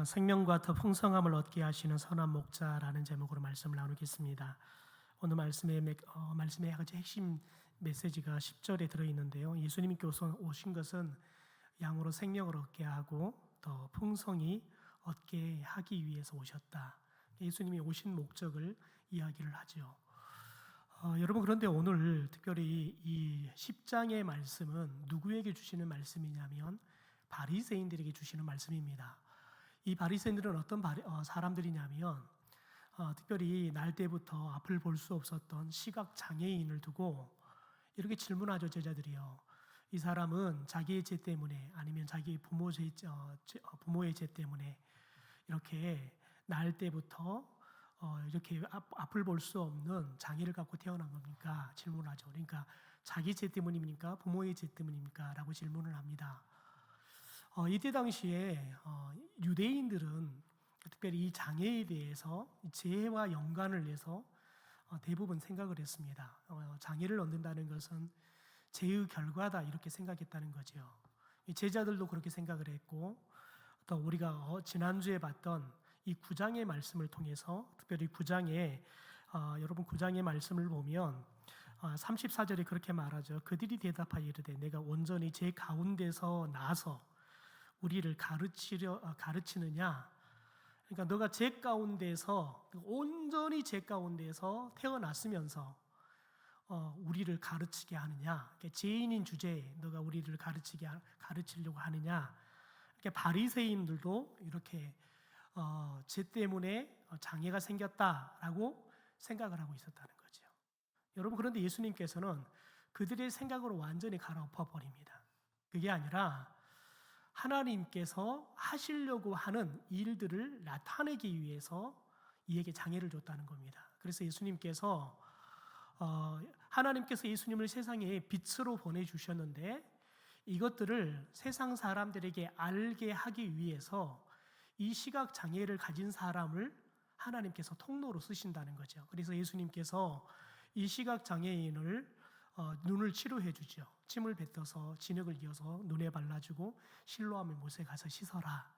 생명과 더 풍성함을 얻게 하시는 선한 목자라는 제목으로 말씀을 나누겠습니다. 오늘 말씀의 아주 핵심 메시지가 10절에 들어있는데요. 예수님께서 오신 것은 양으로 생명을 얻게 하고 더 풍성히 얻게 하기 위해서 오셨다. 예수님이 오신 목적을 이야기를 하죠. 여러분, 그런데 오늘 특별히 이 10장의 말씀은 누구에게 주시는 말씀이냐면 바리새인들에게 주시는 말씀입니다. 이 바리새인들은 어떤 사람들이냐면 특별히 날 때부터 앞을 볼 수 없었던 시각 장애인을 두고 이렇게 질문하죠. 제자들이요, 이 사람은 자기의 죄 때문에 아니면 자기 부모의 죄 때문에 이렇게 날 때부터 이렇게 앞을 볼 수 없는 장애를 갖고 태어난 겁니까? 질문하죠. 그러니까 자기 죄 때문입니까? 부모의 죄 때문입니까? 라고 질문을 합니다. 이때 당시에 유대인들은 특별히 이 장애에 대해서 죄와 연관을 해서 대부분 생각을 했습니다. 장애를 얻는다는 것은 죄의 결과다, 이렇게 생각했다는 거죠. 제자들도 그렇게 생각을 했고, 또 우리가 지난주에 봤던 이 9장의 말씀을 통해서 특별히 9장에 여러분 9장의 말씀을 보면 34절에 그렇게 말하죠. 그들이 대답하여 이르되 내가 온전히 제 가운데서 나서 우리를 가르치느냐. 그러니까 너가 제 가운데서, 온전히 제 가운데서 태어났으면서 우리를 가르치게 하느냐. 죄인인 주제에 너가 우리를 가르치려고 하느냐. 이렇게 바리새인들도 이렇게 죄 때문에 장애가 생겼다라고 생각을 하고 있었다는 거죠. 여러분, 그런데 예수님께서는 그들의 생각으로 완전히 갈아엎어 버립니다. 그게 아니라 하나님께서 하시려고 하는 일들을 나타내기 위해서 이에게 장애를 줬다는 겁니다. 그래서 하나님께서 예수님을 세상에 빛으로 보내주셨는데 이것들을 세상 사람들에게 알게 하기 위해서 이 시각 장애를 가진 사람을 하나님께서 통로로 쓰신다는 거죠. 그래서 예수님께서 이 시각 장애인을 눈을 치료해 주죠. 침을 뱉어서 진흙을 이어서 눈에 발라주고 실로암의 못에 가서 씻어라.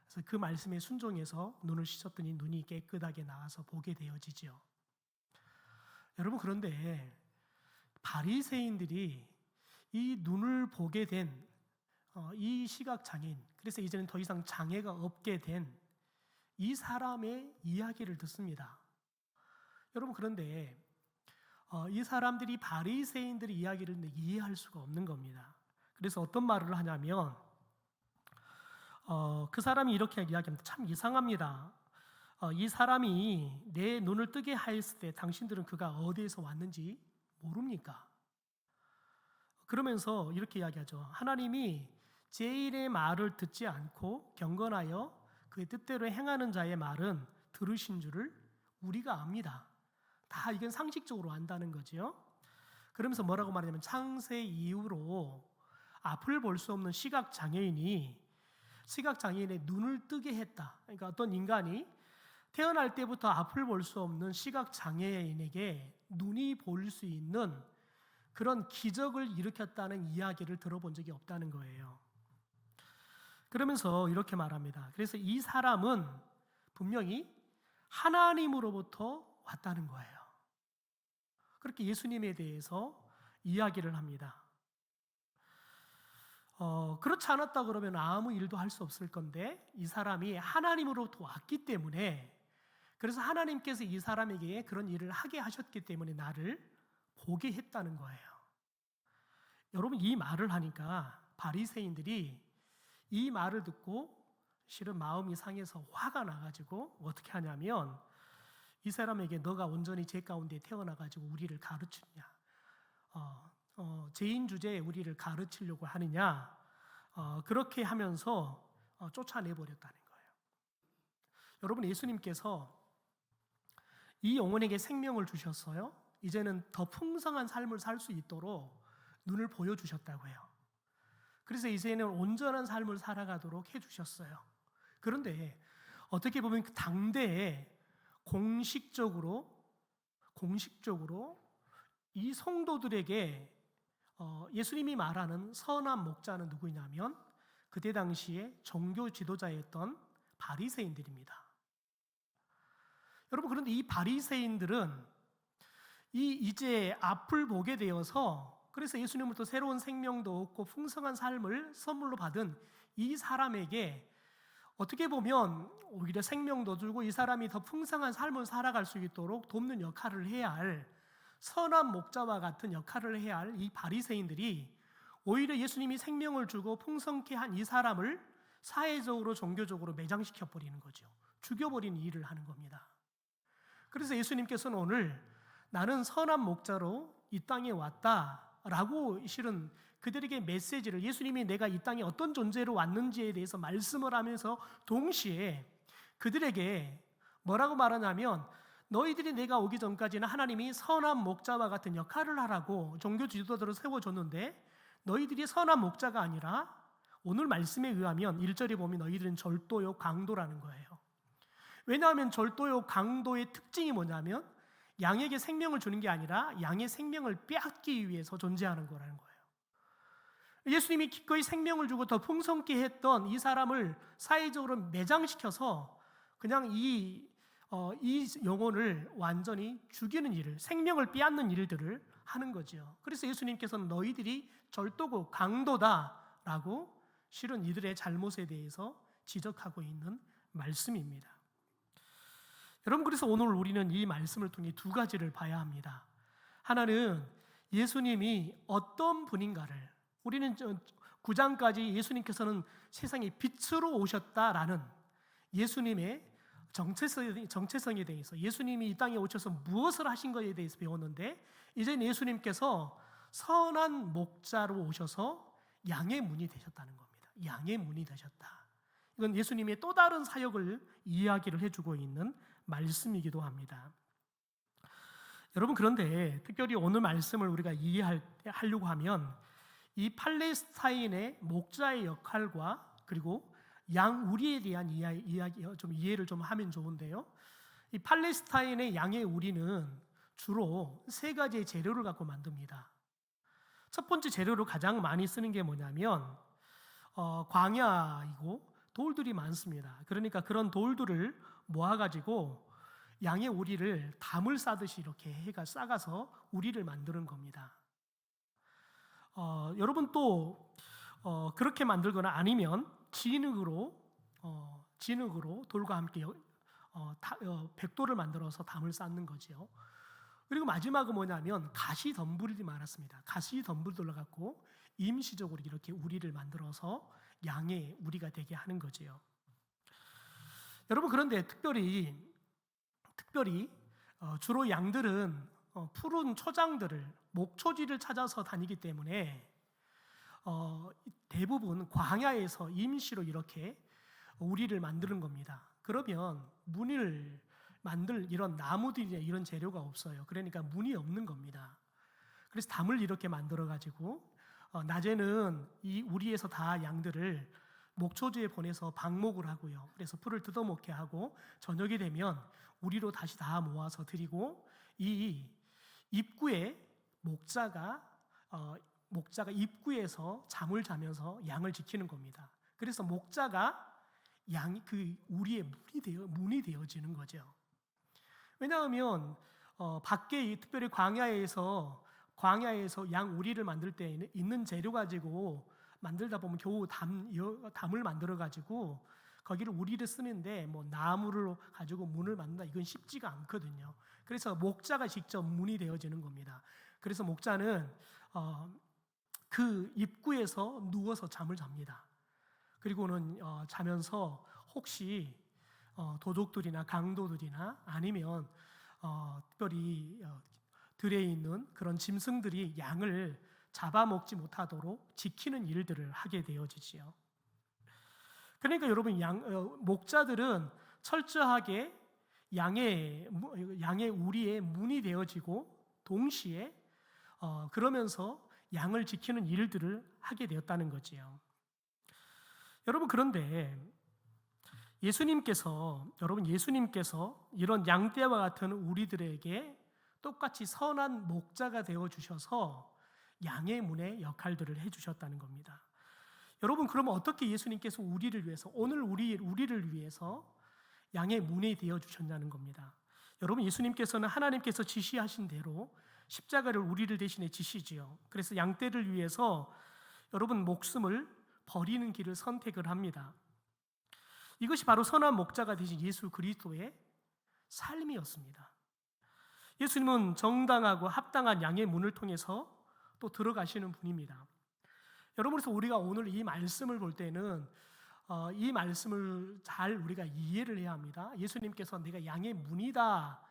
그래서 그 말씀에 순종해서 눈을 씻었더니 눈이 깨끗하게 나와서 보게 되어지죠. 여러분, 그런데 바리새인들이 이 눈을 보게 된 이 시각 장애인, 그래서 이제는 더 이상 장애가 없게 된 이 사람의 이야기를 듣습니다. 여러분, 그런데 이 사람들이 바리새인들의 이야기를 이해할 수가 없는 겁니다. 그래서 어떤 말을 하냐면 그 사람이 이렇게 이야기합니다. 참 이상합니다. 이 사람이 내 눈을 뜨게 하였을 때 당신들은 그가 어디에서 왔는지 모릅니까? 그러면서 이렇게 이야기하죠. 하나님이 죄인의 말을 듣지 않고 경건하여 그의 뜻대로 행하는 자의 말은 들으신 줄을 우리가 압니다. 다 이건 상식적으로 안다는 거죠. 그러면서 뭐라고 말하냐면 창세 이후로 앞을 볼 수 없는 시각장애인의 눈을 뜨게 했다. 그러니까 어떤 인간이 태어날 때부터 앞을 볼 수 없는 시각장애인에게 눈이 보일 수 있는 그런 기적을 일으켰다는 이야기를 들어본 적이 없다는 거예요. 그러면서 이렇게 말합니다. 그래서 이 사람은 분명히 하나님으로부터 왔다는 거예요. 그렇게 예수님에 대해서 이야기를 합니다. 그렇지 않았다 그러면 아무 일도 할 수 없을 건데 이 사람이 하나님으로부터 왔기 때문에, 그래서 하나님께서 이 사람에게 그런 일을 하게 하셨기 때문에 나를 보게 했다는 거예요. 여러분, 이 말을 하니까 바리새인들이 이 말을 듣고 실은 마음이 상해서 화가 나가지고 어떻게 하냐면 이 사람에게 너가 온전히 죄 가운데 태어나가지고 우리를 가르치느냐, 죄인 주제에 우리를 가르치려고 하느냐, 그렇게 하면서 쫓아내버렸다는 거예요. 여러분, 예수님께서 이 영혼에게 생명을 주셨어요. 이제는 더 풍성한 삶을 살 수 있도록 눈을 보여주셨다고 해요. 그래서 이제는 온전한 삶을 살아가도록 해주셨어요. 그런데 어떻게 보면 그 당대에 공식적으로 이 성도들에게 예수님이 말하는 선한 목자는 누구냐면 그때 당시에 종교 지도자였던 바리새인들입니다. 여러분, 그런데 이 바리새인들은 이제 앞을 보게 되어서, 그래서 예수님으로부터 새로운 생명도 얻고 풍성한 삶을 선물로 받은 이 사람에게 어떻게 보면 오히려 생명도 주고 이 사람이 더 풍성한 삶을 살아갈 수 있도록 돕는 역할을 해야 할, 선한 목자와 같은 역할을 해야 할 이 바리새인들이 오히려 예수님이 생명을 주고 풍성케 한 이 사람을 사회적으로 종교적으로 매장시켜 버리는 거죠. 죽여버리는 일을 하는 겁니다. 그래서 예수님께서는 오늘 나는 선한 목자로 이 땅에 왔다라고 실은 그들에게 메시지를, 예수님이 내가 이 땅에 어떤 존재로 왔는지에 대해서 말씀을 하면서 동시에 그들에게 뭐라고 말하냐면, 너희들이 내가 오기 전까지는 하나님이 선한 목자와 같은 역할을 하라고 종교 지도자들을 세워줬는데 너희들이 선한 목자가 아니라 오늘 말씀에 의하면 1절에 보면 너희들은 절도요 강도라는 거예요. 왜냐하면 절도요 강도의 특징이 뭐냐면 양에게 생명을 주는 게 아니라 양의 생명을 빼앗기 위해서 존재하는 거라는 거예요. 예수님이 기꺼이 생명을 주고 더 풍성케 했던 이 사람을 사회적으로 매장시켜서 그냥 이 영혼을 완전히 죽이는 일을, 생명을 빼앗는 일들을 하는 거죠. 그래서 예수님께서는 너희들이 절도고 강도다라고 실은 이들의 잘못에 대해서 지적하고 있는 말씀입니다. 여러분, 그래서 오늘 우리는 이 말씀을 통해 두 가지를 봐야 합니다. 하나는 예수님이 어떤 분인가를, 우리는 9장까지 예수님께서는 세상의 빛으로 오셨다라는 예수님의 정체성에 대해서, 예수님이 이 땅에 오셔서 무엇을 하신 것에 대해서 배웠는데, 이제는 예수님께서 선한 목자로 오셔서 양의 문이 되셨다는 겁니다. 양의 문이 되셨다. 이건 예수님의 또 다른 사역을 이야기를 해주고 있는 말씀이기도 합니다. 여러분, 그런데 특별히 오늘 말씀을 우리가 이해하려고 하면 이 팔레스타인의 목자의 역할과 그리고 양 우리에 대한 이야기 좀 이해를 좀 하면 좋은데요. 이 팔레스타인의 양의 우리는 주로 세 가지의 재료를 갖고 만듭니다. 첫 번째 재료로 가장 많이 쓰는 게 뭐냐면 광야이고 돌들이 많습니다. 그러니까 그런 돌들을 모아가지고 양의 우리를 담을 싸듯이 이렇게 해가 싸가서 우리를 만드는 겁니다. 여러분 또 그렇게 만들거나 아니면 진흙으로 돌과 함께 벽돌을 만들어서 담을 쌓는 거죠. 그리고 마지막은 뭐냐면 가시 덤불이 많았습니다. 가시 덤불들을 갖고 임시적으로 이렇게 우리를 만들어서 양의 우리가 되게 하는 거죠. 여러분, 그런데 특별히 주로 양들은 푸른 초장들을, 목초지를 찾아서 다니기 때문에 대부분 광야에서 임시로 이렇게 우리를 만드는 겁니다. 그러면 문을 만들 이런 나무들이나 이런 재료가 없어요. 그러니까 문이 없는 겁니다. 그래서 담을 이렇게 만들어 가지고 낮에는 이 우리에서 다 양들을 목초지에 보내서 방목을 하고요. 그래서 풀을 뜯어먹게 하고 저녁이 되면 우리로 다시 다 모아서 드리고, 이 입구에 목자가 입구에서 잠을 자면서 양을 지키는 겁니다. 그래서 목자가 그 우리의 문이 되어지는 거죠. 왜냐하면 밖에 특별히 광야에서 양 우리를 만들 때 있는 재료 가지고 만들다 보면 겨우 담을 만들어 가지고 거기를 우리를 쓰는데 뭐 나무를 가지고 문을 만든다, 이건 쉽지가 않거든요. 그래서 목자가 직접 문이 되어지는 겁니다. 그래서 목자는 그 입구에서 누워서 잠을 잡니다. 그리고는 자면서 혹시 도적들이나 강도들이나 아니면 특별히 들에 있는 그런 짐승들이 양을 잡아먹지 못하도록 지키는 일들을 하게 되어지지요. 그러니까 여러분, 목자들은 철저하게 양의 우리의 문이 되어지고 동시에 그러면서 양을 지키는 일들을 하게 되었다는 거지요. 여러분, 그런데 예수님께서 이런 양떼와 같은 우리들에게 똑같이 선한 목자가 되어 주셔서 양의 문의 역할들을 해 주셨다는 겁니다. 여러분, 그러면 어떻게 예수님께서 우리를 위해서, 오늘 우리를 위해서 양의 문이 되어 주셨냐는 겁니다. 여러분, 예수님께서는 하나님께서 지시하신 대로 십자가를 우리를 대신해 지시지요. 그래서 양떼를 위해서 여러분 목숨을 버리는 길을 선택을 합니다. 이것이 바로 선한 목자가 되신 예수 그리스도의 삶이었습니다. 예수님은 정당하고 합당한 양의 문을 통해서 또 들어가시는 분입니다. 여러분, 그래서 우리가 오늘 이 말씀을 볼 때는 이 말씀을 잘 우리가 이해를 해야 합니다. 예수님께서 내가 양의 문이다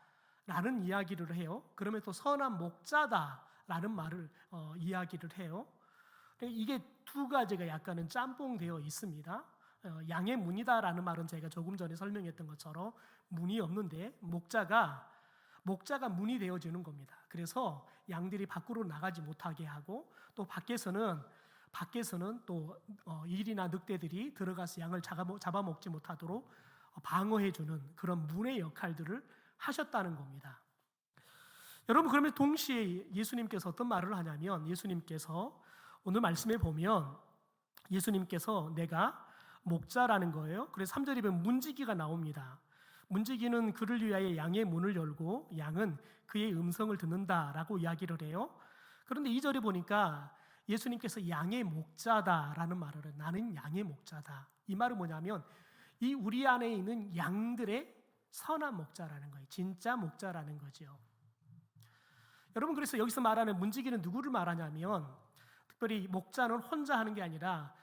라는 이야기를 해요. 그러면 또 선한 목자다 라는 말을 이야기를 해요. 이게 두 가지가 약간은 짬뽕되어 있습니다. 양의 문이다 라는 말은 제가 조금 전에 설명했던 것처럼 문이 없는데 목자가 문이 되어주는 겁니다. 그래서 양들이 밖으로 나가지 못하게 하고, 또 밖에서는 또 일이나 늑대들이 들어가서 양을 잡아먹지 못하도록 방어해주는 그런 문의 역할들을 하셨다는 겁니다. 여러분, 그러면 동시에 예수님께서 어떤 말을 하냐면, 예수님께서 오늘 말씀에 보면 예수님께서 내가 목자라는 거예요. 그래서 3절에 보면 문지기가 나옵니다. 문지기는 그를 위하여 양의 문을 열고 양은 그의 음성을 듣는다라고 이야기를 해요. 그런데 2절에 보니까 예수님께서 양의 목자다라는 말을 해요. 나는 양의 목자다. 이 말은 뭐냐면 이 우리 안에 있는 양들의 선한 목자라는 거예요. 진짜 목자라는 거죠. 여러분, 그래서 여기서 말하는 문지기는 누구를 말하냐면, 특별히 목자는 혼자 하는 게 아니라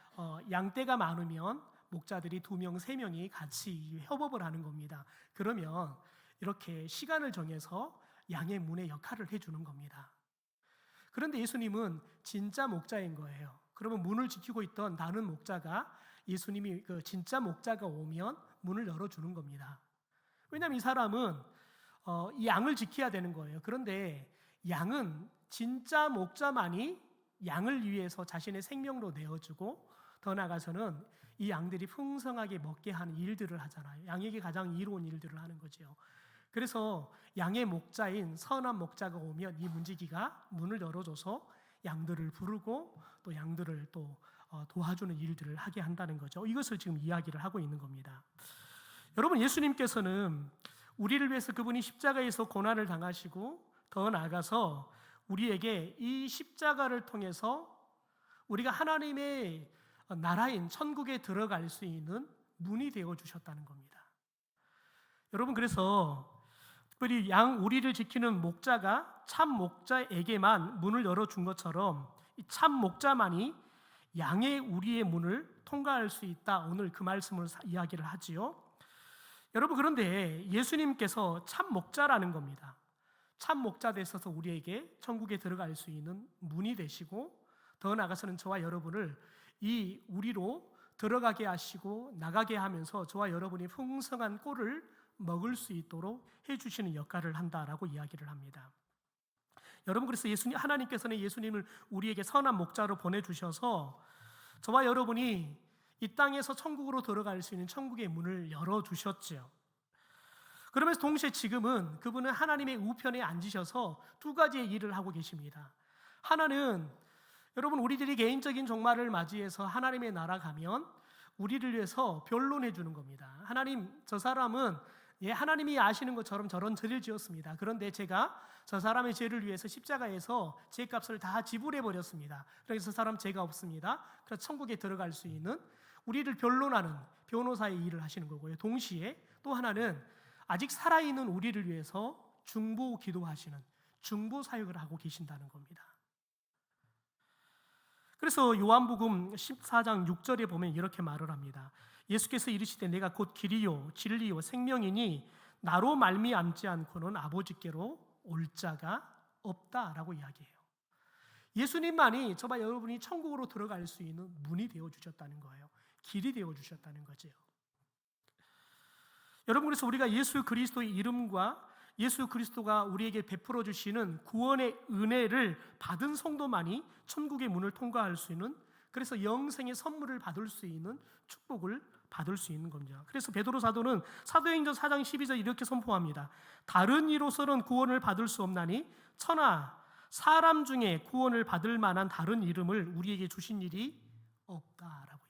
양떼가 많으면 목자들이 2명, 3명이 같이 협업을 하는 겁니다. 그러면 이렇게 시간을 정해서 양의 문의 역할을 해주는 겁니다. 그런데 예수님은 진짜 목자인 거예요. 그러면 문을 지키고 있던 나는 목자가, 예수님이 그 진짜 목자가 오면 문을 열어주는 겁니다. 왜냐하면 이 사람은 이 양을 지켜야 되는 거예요. 그런데 양은 진짜 목자만이 양을 위해서 자신의 생명도 내어주고, 더 나아가서는 이 양들이 풍성하게 먹게 하는 일들을 하잖아요. 양에게 가장 이로운 일들을 하는 거죠. 그래서 양의 목자인 선한 목자가 오면 이 문지기가 문을 열어줘서 양들을 부르고 또 양들을 또 도와주는 일들을 하게 한다는 거죠. 이것을 지금 이야기를 하고 있는 겁니다. 여러분, 예수님께서는 우리를 위해서 그분이 십자가에서 고난을 당하시고, 더 나아가서 우리에게 이 십자가를 통해서 우리가 하나님의 나라인 천국에 들어갈 수 있는 문이 되어 주셨다는 겁니다. 여러분, 그래서 특별히 우리를 지키는 목자가 참 목자에게만 문을 열어준 것처럼 이 참 목자만이 우리의 문을 통과할 수 있다. 오늘 그 말씀을 이야기를 하지요. 여러분, 그런데 예수님께서 참 목자라는 겁니다. 참 목자 되셔서 우리에게 천국에 들어갈 수 있는 문이 되시고, 더 나아가서는 저와 여러분을 이 우리로 들어가게 하시고 나가게 하면서 저와 여러분이 풍성한 꼴을 먹을 수 있도록 해주시는 역할을 한다라고 이야기를 합니다. 여러분, 그래서 하나님께서는 예수님을 우리에게 선한 목자로 보내주셔서 저와 여러분이 이 땅에서 천국으로 들어갈 수 있는 천국의 문을 열어주셨죠. 그러면서 동시에 지금은 그분은 하나님의 우편에 앉으셔서 두 가지의 일을 하고 계십니다. 하나는 여러분, 우리들이 개인적인 종말을 맞이해서 하나님의 나라 가면 우리를 위해서 변론해 주는 겁니다. 하나님, 저 사람은 하나님이 아시는 것처럼 저런 죄를 지었습니다. 그런데 제가 저 사람의 죄를 위해서 십자가에서 죄값을 다 지불해 버렸습니다. 그래서 저 사람 죄가 없습니다. 그래서 천국에 들어갈 수 있는 우리를 변론하는 변호사의 일을 하시는 거고요. 동시에 또 하나는 아직 살아있는 우리를 위해서 중보 기도하시는 중보 사역을 하고 계신다는 겁니다. 그래서 요한복음 14장 6절에 보면 이렇게 말을 합니다. 예수께서 이르시되 내가 곧 길이요 진리요 생명이니 나로 말미암지 않고는 아버지께로 올 자가 없다라고 이야기해요. 예수님만이 저와 여러분이 천국으로 들어갈 수 있는 문이 되어 주셨다는 거예요. 길이 되어 주셨다는 거죠. 여러분, 그래서 우리가 예수 그리스도의 이름과 예수 그리스도가 우리에게 베풀어 주시는 구원의 은혜를 받은 성도만이 천국의 문을 통과할 수 있는, 그래서 영생의 선물을 받을 수 있는 축복을 받을 수 있는 겁니다. 그래서 베드로 사도는 사도행전 4장 12절 이렇게 선포합니다. 다른 이로서는 구원을 받을 수 없나니 천하 사람 중에 구원을 받을 만한 다른 이름을 우리에게 주신 일이 없다라고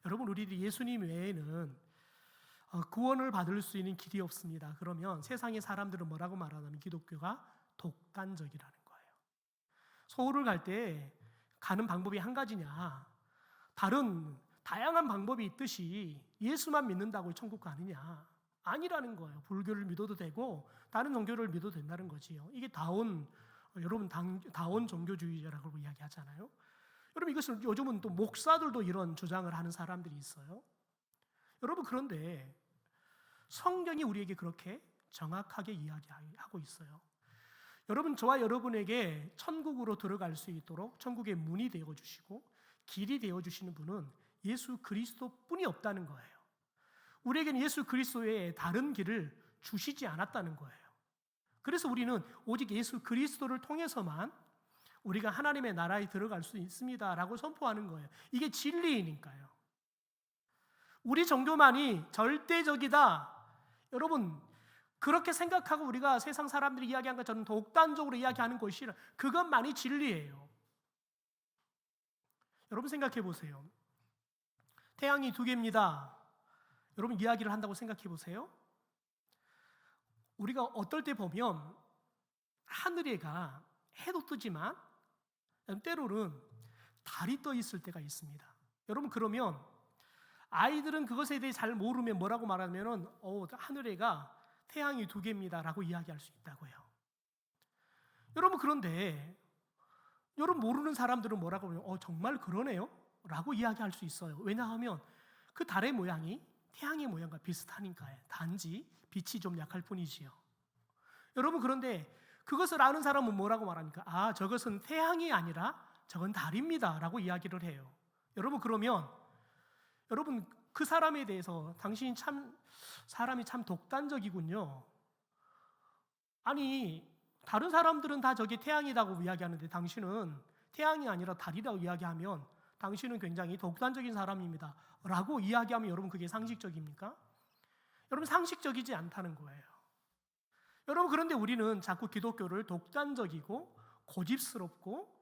여러분, 우리들이 예수님 외에는 구원을 받을 수 있는 길이 없습니다. 그러면 세상의 사람들은 뭐라고 말하냐면 기독교가 독단적이라는 거예요. 서울을 갈 때 가는 방법이 한 가지냐? 다른 다양한 방법이 있듯이 예수만 믿는다고 천국 가느냐? 아니라는 거예요. 불교를 믿어도 되고 다른 종교를 믿어도 된다는 거지요. 이게 여러분 다원 종교주의자라고 이야기하잖아요. 여러분, 이것을 요즘은 또 목사들도 이런 주장을 하는 사람들이 있어요. 여러분, 그런데 성경이 우리에게 그렇게 정확하게 이야기하고 있어요. 여러분, 저와 여러분에게 천국으로 들어갈 수 있도록 천국의 문이 되어주시고 길이 되어주시는 분은 예수 그리스도뿐이 없다는 거예요. 우리에게는 예수 그리스도 외에 다른 길을 주시지 않았다는 거예요. 그래서 우리는 오직 예수 그리스도를 통해서만 우리가 하나님의 나라에 들어갈 수 있습니다라고 선포하는 거예요. 이게 진리이니까요. 우리 종교만이 절대적이다. 여러분, 그렇게 생각하고 우리가 세상 사람들이 이야기한 것처럼 독단적으로 이야기하는 것이 그것만이 진리예요. 여러분, 생각해 보세요. 태양이 두 개입니다. 여러분, 이야기를 한다고 생각해 보세요. 우리가 어떨 때 보면 하늘에가 해도 뜨지만 때로는 달이 떠 있을 때가 있습니다. 여러분, 그러면 아이들은 그것에 대해 잘 모르면 뭐라고 말하면은 하늘에가 태양이 두 개입니다라고 이야기할 수 있다고요. 여러분, 그런데 여러분 모르는 사람들은 뭐라고 하면 정말 그러네요? 라고 이야기할 수 있어요. 왜냐하면 그 달의 모양이 태양의 모양과 비슷하니까요. 단지 빛이 좀 약할 뿐이지요. 여러분, 그런데 그것을 아는 사람은 뭐라고 말합니까? 저것은 태양이 아니라 저건 달입니다 라고 이야기를 해요. 여러분, 그러면 여러분, 그 사람에 대해서 사람이 참 독단적이군요. 아니, 다른 사람들은 다 저게 태양이라고 이야기하는데 당신은 태양이 아니라 달이라고 이야기하면 당신은 굉장히 독단적인 사람입니다 라고 이야기하면 여러분, 그게 상식적입니까? 여러분, 상식적이지 않다는 거예요. 여러분, 그런데 우리는 자꾸 기독교를 독단적이고 고집스럽고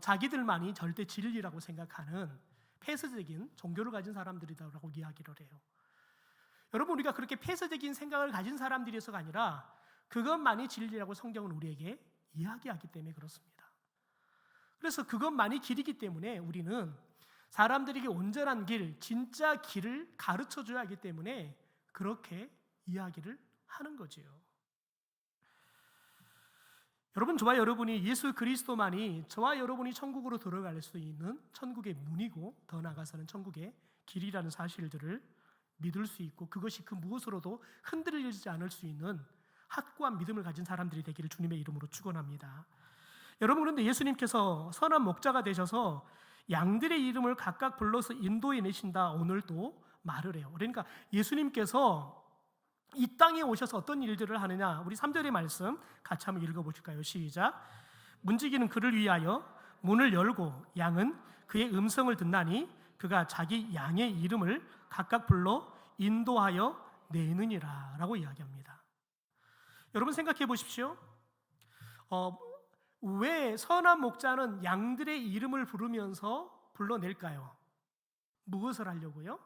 자기들만이 절대 진리라고 생각하는 폐쇄적인 종교를 가진 사람들이라고 이야기를 해요. 여러분, 우리가 그렇게 폐쇄적인 생각을 가진 사람들이어서가 아니라 그것만이 진리라고 성경은 우리에게 이야기하기 때문에 그렇습니다. 그래서 그것만이 길이기 때문에 우리는 사람들에게 온전한 길, 진짜 길을 가르쳐줘야 하기 때문에 그렇게 이야기를 하는 거지요. 여러분, 저와 여러분이 예수 그리스도만이 저와 여러분이 천국으로 들어갈 수 있는 천국의 문이고 더 나아가서는 천국의 길이라는 사실들을 믿을 수 있고 그것이 그 무엇으로도 흔들리지 않을 수 있는 확고한 믿음을 가진 사람들이 되기를 주님의 이름으로 축원합니다. 여러분, 그런데 예수님께서 선한 목자가 되셔서 양들의 이름을 각각 불러서 인도해 내신다 오늘도 말을 해요. 그러니까 예수님께서 이 땅에 오셔서 어떤 일들을 하느냐, 우리 3절의 말씀 같이 한번 읽어보실까요? 시작. 문지기는 그를 위하여 문을 열고 양은 그의 음성을 듣나니 그가 자기 양의 이름을 각각 불러 인도하여 내느니라 라고 이야기합니다. 여러분, 생각해 보십시오. 왜 선한 목자는 양들의 이름을 부르면서 불러낼까요? 무엇을 하려고요?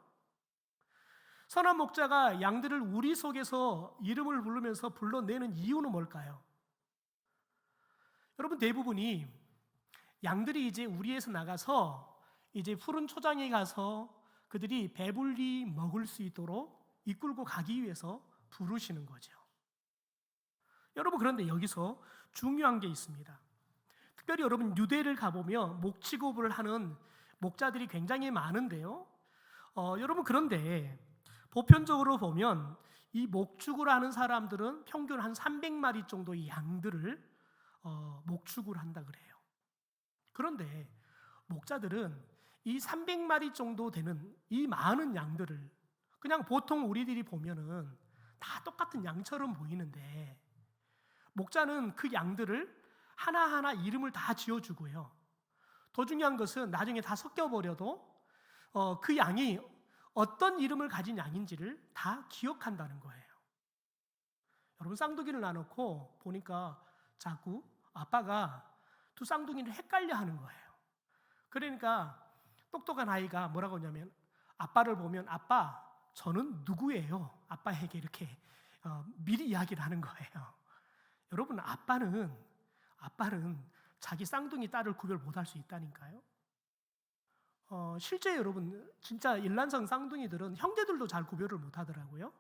선한 목자가 양들을 우리 속에서 이름을 부르면서 불러내는 이유는 뭘까요? 여러분, 대부분이 양들이 이제 우리에서 나가서 이제 푸른 초장에 가서 그들이 배불리 먹을 수 있도록 이끌고 가기 위해서 부르시는 거죠. 여러분, 그런데 여기서 중요한 게 있습니다. 특별히 여러분, 유대를 가보면 목축업을 하는 목자들이 굉장히 많은데요. 여러분, 그런데 보편적으로 보면 이 목축을 하는 사람들은 평균 한 300마리 정도의 양들을 목축을 한다 그래요. 그런데 목자들은 이 300마리 정도 되는 이 많은 양들을 그냥 보통 우리들이 보면은 다 똑같은 양처럼 보이는데 목자는 그 양들을 하나하나 이름을 다 지어주고요. 더 중요한 것은 나중에 다 섞여버려도 그 양이 어떤 이름을 가진 양인지를 다 기억한다는 거예요. 여러분, 쌍둥이를 나놓고 보니까 자꾸 아빠가 두 쌍둥이를 헷갈려 하는 거예요. 그러니까 똑똑한 아이가 뭐라고 하냐면 아빠를 보면 아빠 저는 누구예요? 아빠에게 이렇게 미리 이야기를 하는 거예요. 여러분 아빠는 자기 쌍둥이 딸을 구별 못할 수 있다니까요. 실제 여러분 진짜 일란성 쌍둥이들은 형제들도 잘 구별을 못하더라고요.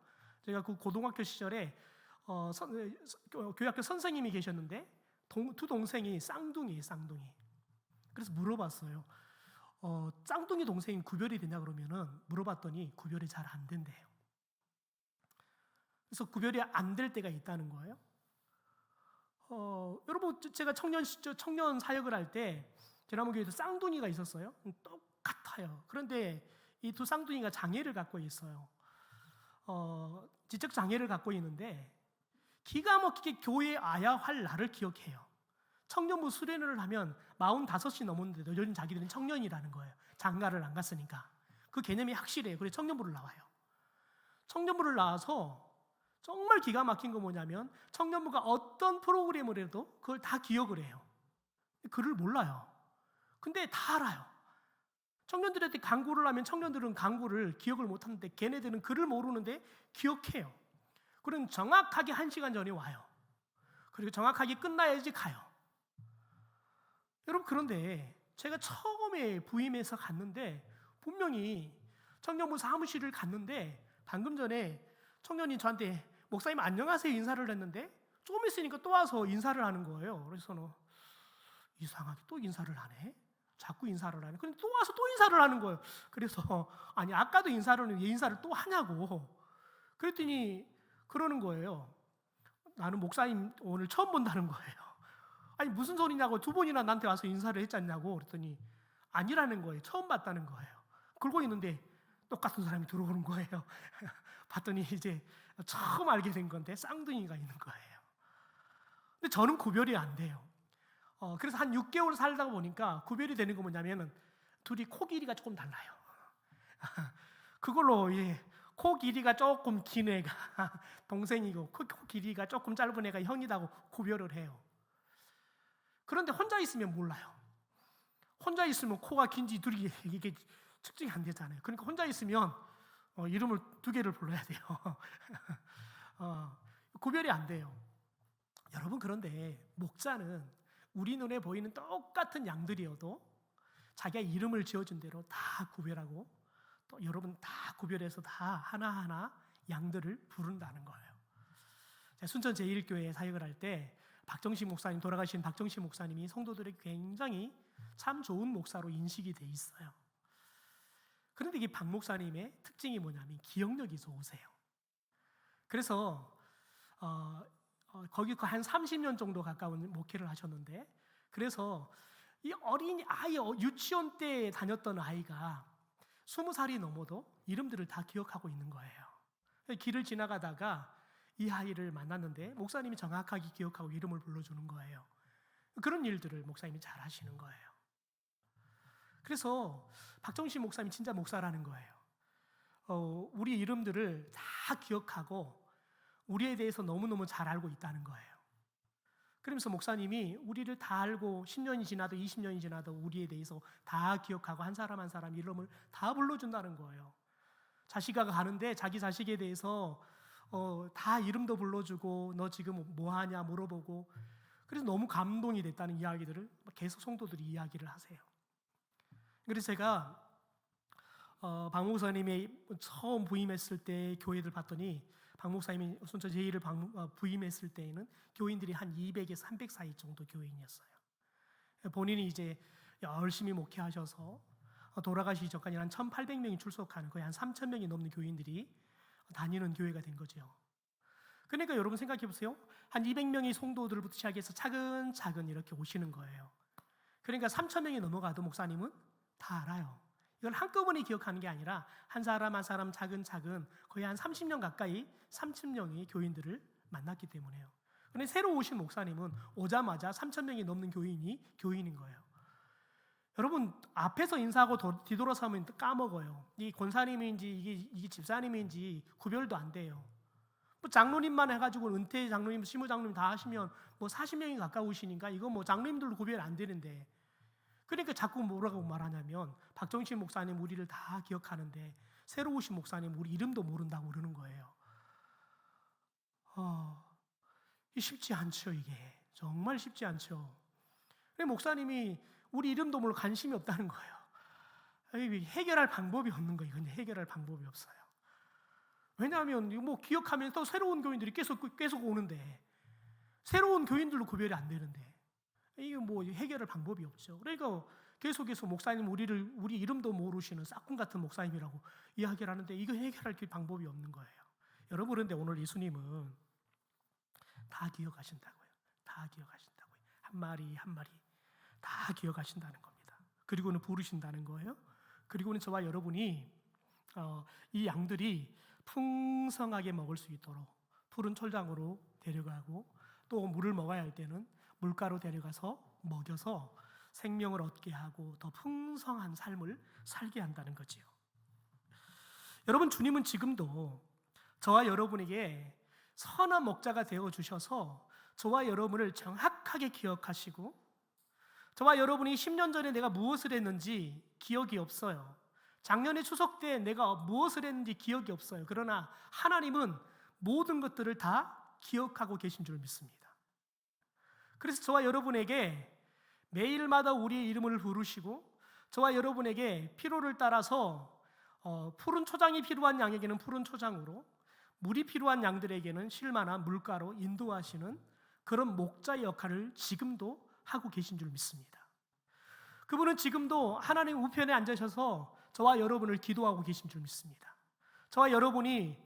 제가 그 고등학교 시절에 교학교 선생님이 계셨는데 두 동생이 쌍둥이에요, 쌍둥이. 그래서 물어봤어요. 쌍둥이 동생이 구별이 되냐 그러면은 물어봤더니 구별이 잘 안 된대요. 그래서 구별이 안 될 때가 있다는 거예요. 여러분 제가 청년 사역을 할 때 지난번교회에도 쌍둥이가 있었어요. 똑같아요. 그런데 이 두 쌍둥이가 장애를 갖고 있어요. 지적 장애를 갖고 있는데 기가 막히게 교회에 와야 할 날을 기억해요. 청년부 수련회를 하면 45이 넘었는데도 여전히 자기들은 청년이라는 거예요. 장가를 안 갔으니까. 그 개념이 확실해요. 그래서 청년부를 나와요. 청년부를 나와서 정말 기가 막힌 거 뭐냐면 청년부가 어떤 프로그램을 해도 그걸 다 기억을 해요. 글을 몰라요. 근데 다 알아요. 청년들한테 강구를 하면 청년들은 강구를 기억을 못하는데 걔네들은 글을 모르는데 기억해요. 그럼 정확하게 1시간 전에 와요. 그리고 정확하게 끝나야지 가요. 여러분 그런데 제가 처음에 부임해서 갔는데 분명히 청년부 사무실을 갔는데 방금 전에 청년이 저한테 목사님 안녕하세요 인사를 했는데 조금 있으니까 또 와서 인사를 하는 거예요. 그래서 저는 이상하게 또 인사를 하네. 자꾸 인사를 하네. 근데 또 와서 또 인사를 하는 거예요. 그래서 아니 아까도 인사를 했는데 얘 인사를 또 하냐고. 그랬더니 그러는 거예요. 나는 목사님 오늘 처음 본다는 거예요. 아니 무슨 소리냐고 2번이나 나한테 와서 인사를 했잖냐고 그랬더니 아니라는 거예요. 처음 봤다는 거예요. 그러고 있는데 똑같은 사람이 들어오는 거예요. 봤더니 이제 처음 알게 된 건데 쌍둥이가 있는 거예요. 근데 저는 구별이 안 돼요. 그래서 한 6개월 살다가 보니까 구별이 되는 거 뭐냐면은 둘이 코 길이가 조금 달라요. 그걸로 코 길이가 조금 긴 애가 동생이고 코 길이가 조금 짧은 애가 형이라고 구별을 해요. 그런데 혼자 있으면 몰라요. 혼자 있으면 코가 긴지 둘이 이게 측정이 안 되잖아요. 그러니까 혼자 있으면 이름을 2개를 불러야 돼요. 구별이 안 돼요. 여러분 그런데 목자는 우리 눈에 보이는 똑같은 양들이어도 자기가 이름을 지어준 대로 다 구별하고 또 여러분 다 구별해서 다 하나하나 양들을 부른다는 거예요. 순천 제1교회에 사역을 할 때 박정식 목사님 돌아가신 박정식 목사님이 성도들에게 굉장히 참 좋은 목사로 인식이 돼 있어요. 그런데 이 박 목사님의 특징이 뭐냐면 기억력이 좋으세요. 그래서 거기 한 30년 정도 가까운 목회를 하셨는데 그래서 이 어린 아이 유치원 때 다녔던 아이가 20살이 넘어도 이름들을 다 기억하고 있는 거예요. 길을 지나가다가 이 아이를 만났는데 목사님이 정확하게 기억하고 이름을 불러주는 거예요. 그런 일들을 목사님이 잘 하시는 거예요. 그래서 박정식 목사님이 진짜 목사라는 거예요. 우리 이름들을 다 기억하고 우리에 대해서 너무너무 잘 알고 있다는 거예요. 그러면서 목사님이 우리를 다 알고 10년이 지나도 20년이 지나도 우리에 대해서 다 기억하고 한 사람 한 사람 이름을 다 불러준다는 거예요. 자식아가 가는데 자기 자식에 대해서 다 이름도 불러주고 너 지금 뭐하냐 물어보고 그래서 너무 감동이 됐다는 이야기들을 계속 성도들이 이야기를 하세요. 그래서 제가 박 목사님이 처음 부임했을 때 교회들 봤더니 박 목사님이 순천 제1을 부임했을 때에는 교인들이 한 200에서 300 사이 정도 교인이었어요. 본인이 이제 열심히 목회하셔서 돌아가시기 전까지 한 1,800명이 출석하는 거의 한 3,000명이 넘는 교인들이 다니는 교회가 된 거죠. 그러니까 여러분 생각해 보세요. 한 200명의 성도들부터 시작해서 차근차근 이렇게 오시는 거예요. 그러니까 3,000명이 넘어가도 목사님은 다 알아요. 이걸 한꺼번에 기억하는 게 아니라 한 사람 한 사람 차근차근 거의 한 30년 가까이 30명의 교인들을 만났기 때문에요. 그런데 새로 오신 목사님은 오자마자 3,000명이 넘는 교인인 거예요. 여러분 앞에서 인사하고 뒤돌아서면 까먹어요. 이 권사님인지 이게 집사님인지 구별도 안 돼요. 뭐 장로님만 해가지고 은퇴 장로님, 시무 장로님 다 하시면 뭐 40명이 가까우시니까 이거 뭐 장로님들도 구별 안 되는데 그러니까 자꾸 뭐라고 말하냐면 박정신 목사님 우리를 다 기억하는데 새로 오신 목사님 우리 이름도 모른다고 그러는 거예요. 이 쉽지 않죠. 이게 정말 쉽지 않죠. 목사님이 우리 이름도 모르고 관심이 없다는 거예요. 해결할 방법이 없는 거예요. 이건 해결할 방법이 없어요. 왜냐하면 뭐 기억하면서 새로운 교인들이 계속 오는데 새로운 교인들로 구별이 안 되는데 이게 뭐 해결할 방법이 없죠. 그러니까 계속해서 목사님 우리 이름도 모르시는 싹군 같은 목사님이라고 이야기를 하는데 이거 해결할 방법이 없는 거예요. 여러분 그런데 오늘 예수님은 다 기억하신다고요. 다 기억하신다고요. 한 마리 한 마리 다 기억하신다는 겁니다. 그리고는 부르신다는 거예요. 그리고는 저와 여러분이 이 양들이 풍성하게 먹을 수 있도록 푸른 철장으로 데려가고 또 물을 먹어야 할 때는 물가로 데려가서 먹여서 생명을 얻게 하고 더 풍성한 삶을 살게 한다는 거지요. 여러분 주님은 지금도 저와 여러분에게 선한 목자가 되어 주셔서 저와 여러분을 정확하게 기억하시고 저와 여러분이 10년 전에 내가 무엇을 했는지 기억이 없어요. 작년에 추석 때 내가 무엇을 했는지 기억이 없어요. 그러나 하나님은 모든 것들을 다 기억하고 계신 줄 믿습니다. 그래서 저와 여러분에게 매일마다 우리의 이름을 부르시고 저와 여러분에게 필요를 따라서 푸른 초장이 필요한 양에게는 푸른 초장으로 물이 필요한 양들에게는 쉴만한 물가로 인도하시는 그런 목자의 역할을 지금도 하고 계신 줄 믿습니다. 그분은 지금도 하나님 우편에 앉으셔서 저와 여러분을 기도하고 계신 줄 믿습니다. 저와 여러분이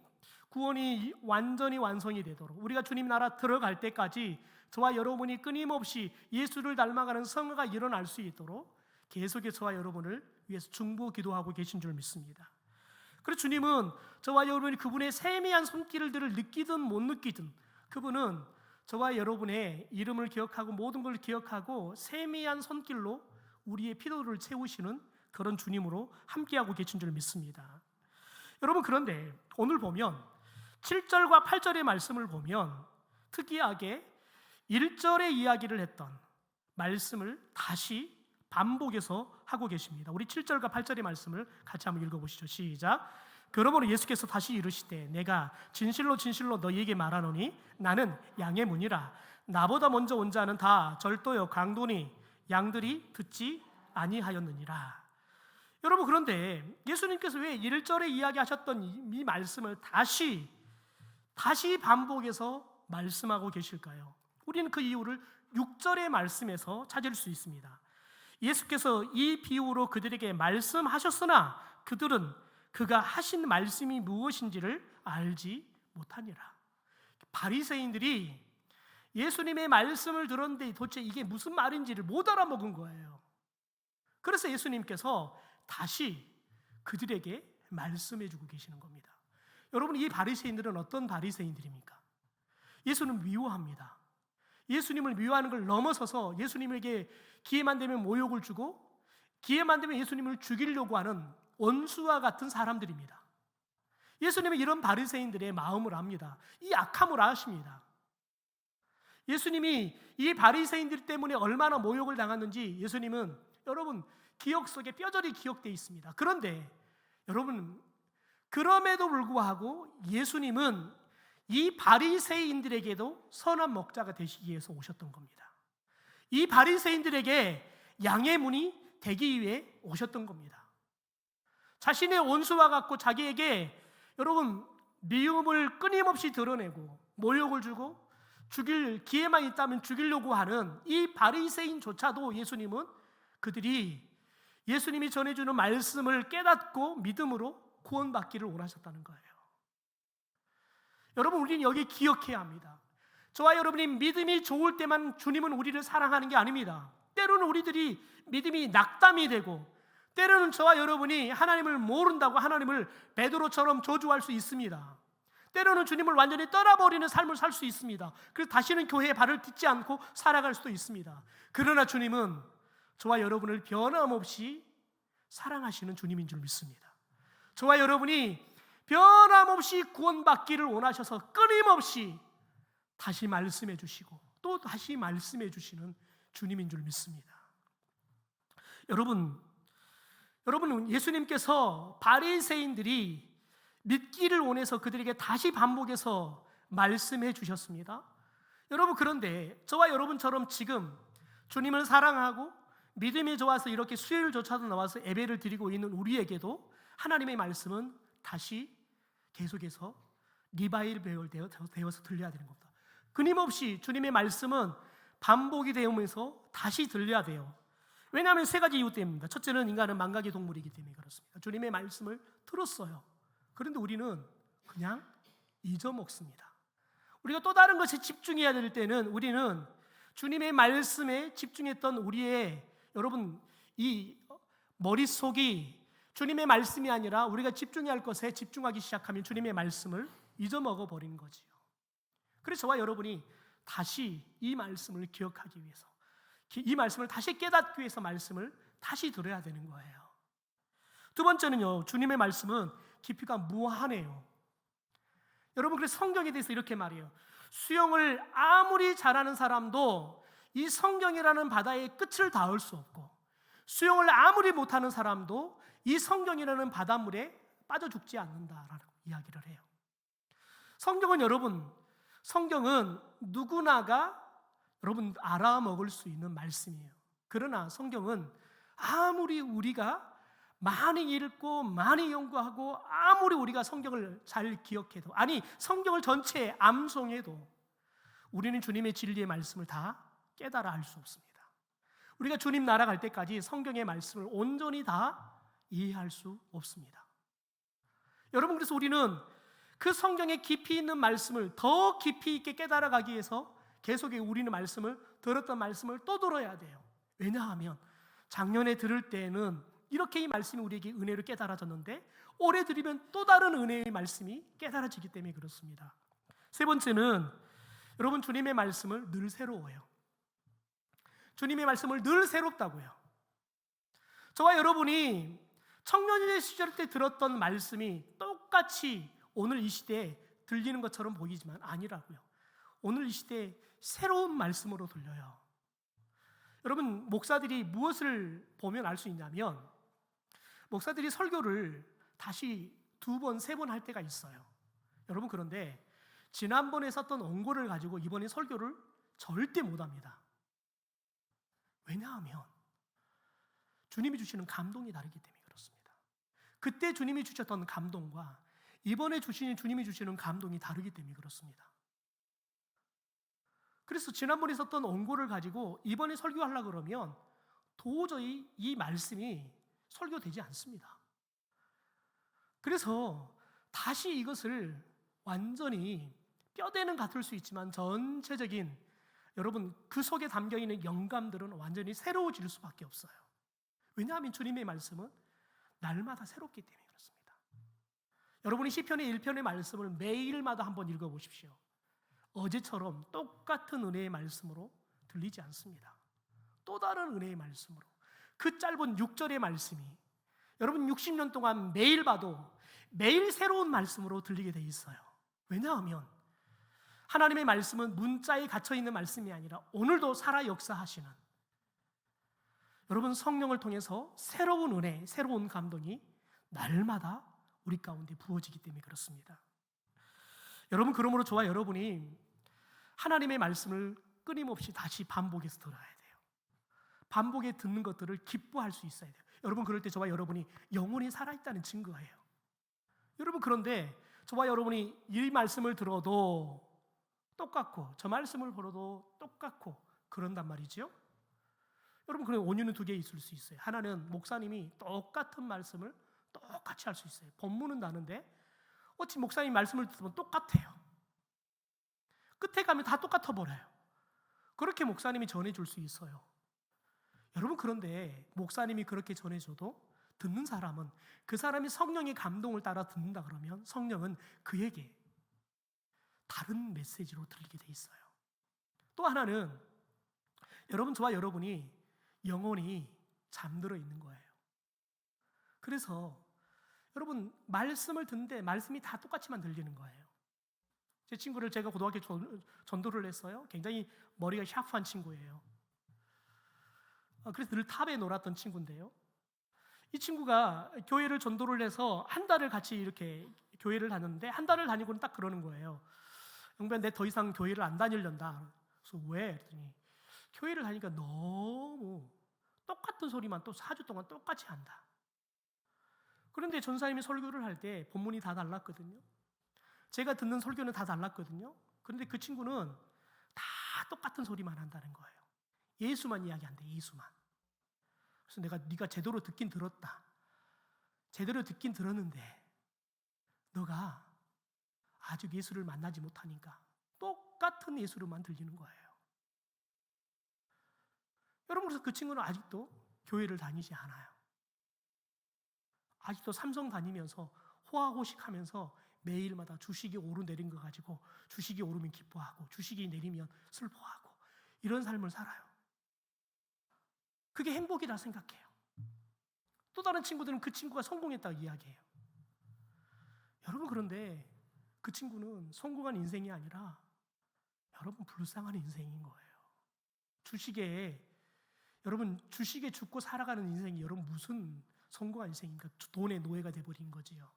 구원이 완전히 완성이 되도록 우리가 주님 나라 들어갈 때까지 저와 여러분이 끊임없이 예수를 닮아가는 성화가 일어날 수 있도록 계속해서 저와 여러분을 위해서 중보 기도하고 계신 줄 믿습니다. 그래서 주님은 저와 여러분이 그분의 세미한 손길들을 느끼든 못 느끼든 그분은 저와 여러분의 이름을 기억하고 모든 걸 기억하고 세미한 손길로 우리의 필요를 채우시는 그런 주님으로 함께하고 계신 줄 믿습니다. 여러분 그런데 오늘 보면 7절과 8절의 말씀을 보면 특이하게 1절의 이야기를 했던 말씀을 다시 반복해서 하고 계십니다. 우리 7절과 8절의 말씀을 같이 한번 읽어보시죠. 시작. 그러므로 예수께서 다시 이르시되 내가 진실로 진실로 너희에게 말하노니 나는 양의 문이라. 나보다 먼저 온 자는 다 절도요 강도니 양들이 듣지 아니하였느니라. 여러분 그런데 예수님께서 왜 1절에 이야기하셨던 이 말씀을 다시 반복해서 말씀하고 계실까요? 우리는 그 이유를 6절의 말씀에서 찾을 수 있습니다. 예수께서 이 비유로 그들에게 말씀하셨으나 그들은 그가 하신 말씀이 무엇인지를 알지 못하니라. 바리새인들이 예수님의 말씀을 들었는데 도대체 이게 무슨 말인지를 못 알아먹은 거예요. 그래서 예수님께서 다시 그들에게 말씀해주고 계시는 겁니다. 여러분 이 바리새인들은 어떤 바리새인들입니까? 예수는 미워합니다. 예수님을 미워하는 걸 넘어서서 예수님에게 기회만 되면 모욕을 주고 기회만 되면 예수님을 죽이려고 하는 원수와 같은 사람들입니다. 예수님은 이런 바리새인들의 마음을 압니다. 이 악함을 아십니다. 예수님이 이 바리새인들 때문에 얼마나 모욕을 당했는지 예수님은 여러분 기억 속에 뼈저리 기억되어 있습니다. 그런데 여러분 그럼에도 불구하고 예수님은 이 바리새인들에게도 선한 목자가 되시기 위해서 오셨던 겁니다. 이 바리새인들에게 양의 문이 되기 위해 오셨던 겁니다. 자신의 원수와 같고 자기에게 여러분 미움을 끊임없이 드러내고 모욕을 주고 죽일 기회만 있다면 죽이려고 하는 이 바리새인조차도 예수님은 그들이 예수님이 전해주는 말씀을 깨닫고 믿음으로 구원받기를 원하셨다는 거예요. 여러분 우리는 여기 기억해야 합니다. 저와 여러분이 믿음이 좋을 때만 주님은 우리를 사랑하는 게 아닙니다. 때로는 우리들이 믿음이 낙담이 되고 때로는 저와 여러분이 하나님을 모른다고 하나님을 베드로처럼 저주할 수 있습니다. 때로는 주님을 완전히 떠나버리는 삶을 살 수 있습니다. 그래서 다시는 교회에 발을 딛지 않고 살아갈 수도 있습니다. 그러나 주님은 저와 여러분을 변함없이 사랑하시는 주님인 줄 믿습니다. 저와 여러분이 변함없이 구원받기를 원하셔서 끊임없이 다시 말씀해 주시고 또 다시 말씀해 주시는 주님인 줄 믿습니다. 여러분 예수님께서 바리새인들이 믿기를 원해서 그들에게 다시 반복해서 말씀해 주셨습니다. 여러분, 그런데 저와 여러분처럼 지금 주님을 사랑하고 믿음이 좋아서 이렇게 수요일조차도 나와서 예배를 드리고 있는 우리에게도 하나님의 말씀은 다시 계속해서 리바이벌 되어서 들려야 되는 겁니다. 끊임없이 주님의 말씀은 반복이 되면서 다시 들려야 돼요. 왜냐하면 세 가지 이유 때문입니다. 첫째는 인간은 망각의 동물이기 때문에 그렇습니다. 주님의 말씀을 들었어요. 그런데 우리는 그냥 잊어먹습니다. 우리가 또 다른 것에 집중해야 될 때는 우리는 주님의 말씀에 집중했던 우리의 여러분 이 머릿속이 주님의 말씀이 아니라 우리가 집중해야 할 것에 집중하기 시작하면 주님의 말씀을 잊어먹어 버리는 거지요. 그래서 저와 여러분이 다시 이 말씀을 기억하기 위해서, 이 말씀을 다시 깨닫기 위해서 말씀을 다시 들어야 되는 거예요. 두 번째는요, 주님의 말씀은 깊이가 무한해요. 여러분, 그래서 성경에 대해서 이렇게 말해요. 수영을 아무리 잘하는 사람도 이 성경이라는 바다의 끝을 닿을 수 없고, 수영을 아무리 못하는 사람도 이 성경이라는 바닷물에 빠져 죽지 않는다라는 이야기를 해요. 성경은 누구나가 여러분 알아먹을 수 있는 말씀이에요. 그러나 성경은 아무리 우리가 많이 읽고 많이 연구하고 아무리 우리가 성경을 잘 기억해도, 아니 성경을 전체에 암송해도 우리는 주님의 진리의 말씀을 다 깨달아 알 수 없습니다. 우리가 주님 나라 갈 때까지 성경의 말씀을 온전히 다 이해할 수 없습니다. 여러분, 그래서 우리는 그 성경에 깊이 있는 말씀을 더 깊이 있게 깨달아가기 위해서 계속해 우리는 들었던 말씀을 또 들어야 돼요. 왜냐하면 작년에 들을 때에는 이렇게 이 말씀이 우리에게 은혜로 깨달아졌는데 올해 들으면 또 다른 은혜의 말씀이 깨달아지기 때문에 그렇습니다. 세 번째는 여러분 주님의 말씀을 늘 새로워요. 주님의 말씀을 늘 새롭다고요. 저와 여러분이 청년의 시절 때 들었던 말씀이 똑같이 오늘 이 시대에 들리는 것처럼 보이지만 아니라고요. 오늘 이 시대에 새로운 말씀으로 들려요. 여러분, 목사들이 무엇을 보면 알 수 있냐면 목사들이 설교를 다시 2번, 3번 할 때가 있어요. 여러분, 그런데 지난번에 썼던 원고를 가지고 이번에 설교를 절대 못합니다. 왜냐하면 주님이 주시는 감동이 다르기 때문에 그렇습니다. 그때 주님이 주셨던 감동과 이번에 주님이 주시는 감동이 다르기 때문에 그렇습니다. 그래서 지난번에 썼던 원고를 가지고 이번에 설교하려고 그러면 도저히 이 말씀이 설교되지 않습니다. 그래서 다시 이것을 완전히 뼈대는 같을 수 있지만 전체적인 여러분 그 속에 담겨있는 영감들은 완전히 새로워질 수밖에 없어요. 왜냐하면 주님의 말씀은 날마다 새롭기 때문에 그렇습니다. 여러분이 시편의 1편의 말씀을 매일마다 한번 읽어보십시오. 어제처럼 똑같은 은혜의 말씀으로 들리지 않습니다. 또 다른 은혜의 말씀으로 그 짧은 6절의 말씀이 여러분 60년 동안 매일 봐도 매일 새로운 말씀으로 들리게 돼 있어요. 왜냐하면 하나님의 말씀은 문자에 갇혀있는 말씀이 아니라 오늘도 살아 역사하시는 여러분 성령을 통해서 새로운 은혜, 새로운 감동이 날마다 우리 가운데 부어지기 때문에 그렇습니다. 여러분, 그러므로 저와 여러분이 하나님의 말씀을 끊임없이 다시 반복해서 들어야 돼요. 반복해 듣는 것들을 기뻐할 수 있어야 돼요. 여러분, 그럴 때 저와 여러분이 영혼이 살아있다는 증거예요. 여러분, 그런데 저와 여러분이 이 말씀을 들어도 똑같고 저 말씀을 들어도 똑같고 그런단 말이죠. 여러분, 그럼 원인은 2개 있을 수 있어요. 하나는 목사님이 똑같은 말씀을 똑같이 할 수 있어요. 본문은 다른데 어찌 목사님 말씀을 듣으면 똑같아요. 끝에 가면 다 똑같아 버려요. 그렇게 목사님이 전해줄 수 있어요. 여러분, 그런데 목사님이 그렇게 전해줘도 듣는 사람은 그 사람이 성령의 감동을 따라 듣는다 그러면 성령은 그에게 다른 메시지로 들리게 돼 있어요. 또 하나는 여러분, 저와 여러분이 영혼이 잠들어 있는 거예요. 그래서 여러분 말씀을 듣는데 말씀이 다 똑같이만 들리는 거예요. 제 친구를 제가 고등학교 전도를 했어요. 굉장히 머리가 샤프한 친구예요. 그래서 늘 탑에 놀았던 친구인데요. 이 친구가 교회를 전도를 해서 한 달을 같이 이렇게 교회를 다녔는데 한 달을 다니고는 딱 그러는 거예요. 영배야, 내 더 이상 교회를 안 다니려다. 그래서 왜? 그랬더니 교회를 다니니까 너무 똑같은 소리만 또 4주 동안 똑같이 한다. 그런데 전사님이 설교를 할 때 본문이 다 달랐거든요. 제가 듣는 설교는 다 달랐거든요. 그런데 그 친구는 다 똑같은 소리만 한다는 거예요. 예수만 이야기한대, 예수만. 그래서 내가 네가 제대로 듣긴 들었다. 제대로 듣긴 들었는데 너가 아직 예수를 만나지 못하니까 똑같은 예수로만 들리는 거예요. 여러분, 그래서 그 친구는 아직도 교회를 다니지 않아요. 아직도 삼성 다니면서 호화호식하면서 매일마다 주식이 오르내린 거 가지고 주식이 오르면 기뻐하고 주식이 내리면 슬퍼하고 이런 삶을 살아요. 그게 행복이라 생각해요. 또 다른 친구들은 그 친구가 성공했다고 이야기해요. 여러분, 그런데 그 친구는 성공한 인생이 아니라 여러분 불쌍한 인생인 거예요. 여러분 주식에 죽고 살아가는 인생이 여러분 무슨 성공한 인생인가? 돈의 노예가 돼버린 거지요.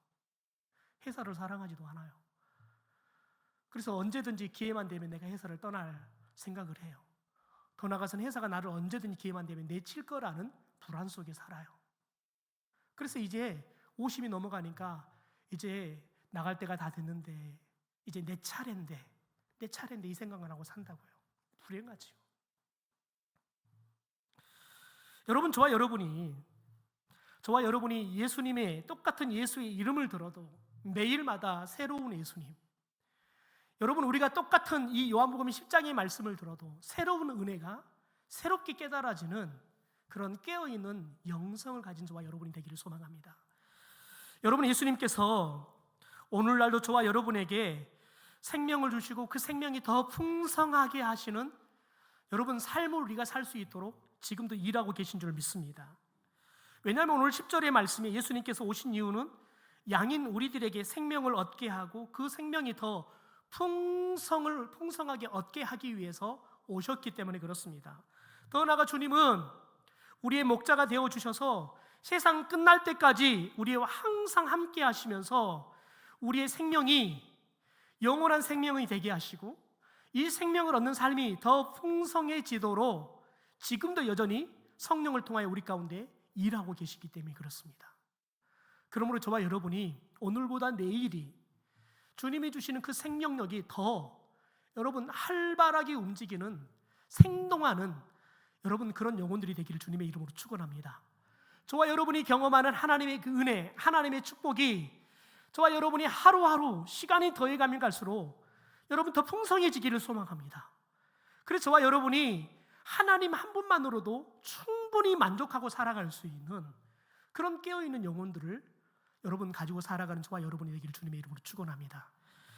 회사를 사랑하지도 않아요. 그래서 언제든지 기회만 되면 내가 회사를 떠날 생각을 해요. 더 나아가서는 회사가 나를 언제든지 기회만 되면 내칠 거라는 불안 속에 살아요. 그래서 이제 50이 넘어가니까 이제 나갈 때가 다 됐는데 이제 내 차례인데 이 생각만 하고 산다고요. 불행하지요. 여러분, 저와 여러분이 예수님의 똑같은 예수의 이름을 들어도 매일마다 새로운 예수님, 여러분, 우리가 똑같은 이 요한복음 10장의 말씀을 들어도 새로운 은혜가 새롭게 깨달아지는 그런 깨어있는 영성을 가진 저와 여러분이 되기를 소망합니다. 여러분, 예수님께서 오늘날도 저와 여러분에게 생명을 주시고 그 생명이 더 풍성하게 하시는 여러분 삶을 우리가 살 수 있도록 지금도 일하고 계신 줄 믿습니다. 왜냐하면 오늘 10절의 말씀에 예수님께서 오신 이유는 양인 우리들에게 생명을 얻게 하고 그 생명이 더 풍성하게 얻게 하기 위해서 오셨기 때문에 그렇습니다. 더 나아가 주님은 우리의 목자가 되어주셔서 세상 끝날 때까지 우리와 항상 함께 하시면서 우리의 생명이 영원한 생명이 되게 하시고 이 생명을 얻는 삶이 더 풍성해지도록 지금도 여전히 성령을 통하여 우리 가운데 일하고 계시기 때문에 그렇습니다. 그러므로 저와 여러분이 오늘보다 내일이 주님이 주시는 그 생명력이 더 여러분 활발하게 움직이는 생동하는 여러분 그런 영혼들이 되기를 주님의 이름으로 축원합니다. 저와 여러분이 경험하는 하나님의 그 은혜, 하나님의 축복이 저와 여러분이 하루하루 시간이 더해가면 갈수록 여러분 더 풍성해지기를 소망합니다. 그래서 저와 여러분이 하나님 한 분만으로도 충분히 만족하고 살아갈 수 있는 그런 깨어있는 영혼들을 여러분 가지고 살아가는 저와 여러분이 되기를 주님의 이름으로 축원합니다.